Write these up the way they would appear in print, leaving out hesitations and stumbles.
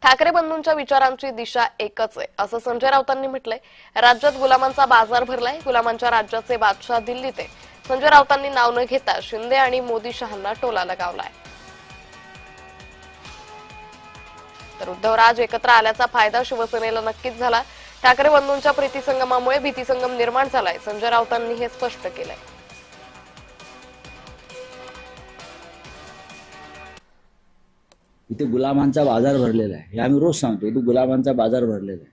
ठाकरे बंधूंच्या विचारांची दिशा एकच आहे असं संजय राऊतांनी म्हटलंय। राज्यात गुलामांचा बाजार भरलाय, गुलामांच्या राज्याचे बादशाह दिल्लीत आहे। संजय राऊतांनी नाव न घेता शिंदे आणि मोदी शहांना टोला लगावलाय। तर उद्धवराज एकत्र आल्याचा फायदा शिवसेनेला नक्कीच झाला। ठाकरे बंधूंच्या प्रीतिसंगमामुळे भीतिसंगम निर्माण झालाय, संजय राऊतांनी हे स्पष्ट केलंय। इथे गुलामांचा बाजार भरलेला आहे, हे आम्ही रोज सांगतो। इथे गुलामांचा बाजार भरलेला आहे।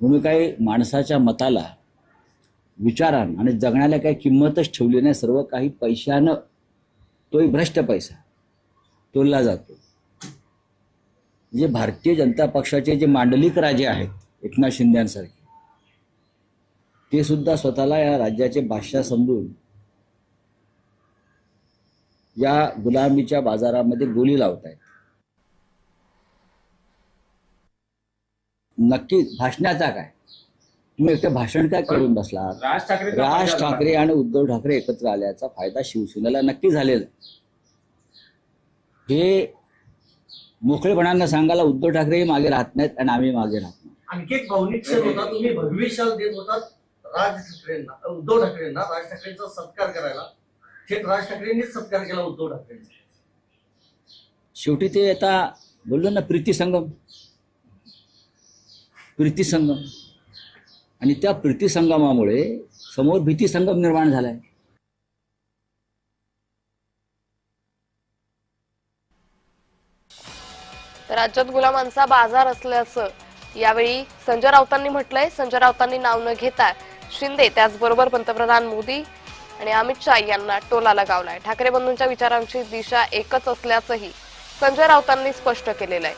तुम्ही काही माणसाच्या मताला, विचारांना आणि जगण्याला काही किंमतच ठेवली नाही। सर्व काही पैशानं, तोही भ्रष्ट पैसा तोलला जातो। म्हणजे भारतीय जनता पक्षाचे जे मांडलिक राजे आहेत, एकनाथ शिंदेसारखे, ते सुद्धा स्वतःला या राज्याचे बादशाह समजून या गुलामीच्या बाजारामध्ये बोली लावत आहेत। नक्की भाषणाचा काय, तुम्ही एकटं भाषण काय करून बसलात? राज ठाकरे आणि उद्धव ठाकरे एकत्र आल्याचा फायदा शिवसेनेला नक्की झालेला आहे। हे मोकळेपणानं सांगायला उद्धव ठाकरे मागे राहत नाहीत आणि आम्ही मागे राहत नाही। आणखी एक भावनिक क्षण होता, तुम्ही भगवीशाल देत होता राज ठाकरेंना, उद्धव ठाकरेंना, राज ठाकरेंचा सत्कार करायला। थेट राज ठाकरेंनीच सत्कार केला उद्धव ठाकरेंचा। शेवटी ते आता बोललो ना, प्रीतिसंगम आणि त्या प्रीतिसंगमामुळे समोर भीतिसंगम निर्माण झालाय। राज्यात गुलामांचा बाजार असल्याचं यावेळी संजय राऊतांनी म्हटलंय। संजय राऊतांनी नाव न घेता शिंदे, त्याचबरोबर पंतप्रधान मोदी आणि अमित शहा यांना टोला लगावलाय। ठाकरे बंधूंच्या विचारांची दिशा एकच असल्याचंही संजय राऊतांनी स्पष्ट केलेलं आहे।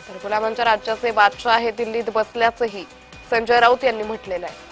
तर गुलामांच्या राज्याचे बादशाह हे दिल्लीत बसल्याचंही संजय राऊत यांनी म्हटलेलं आहे।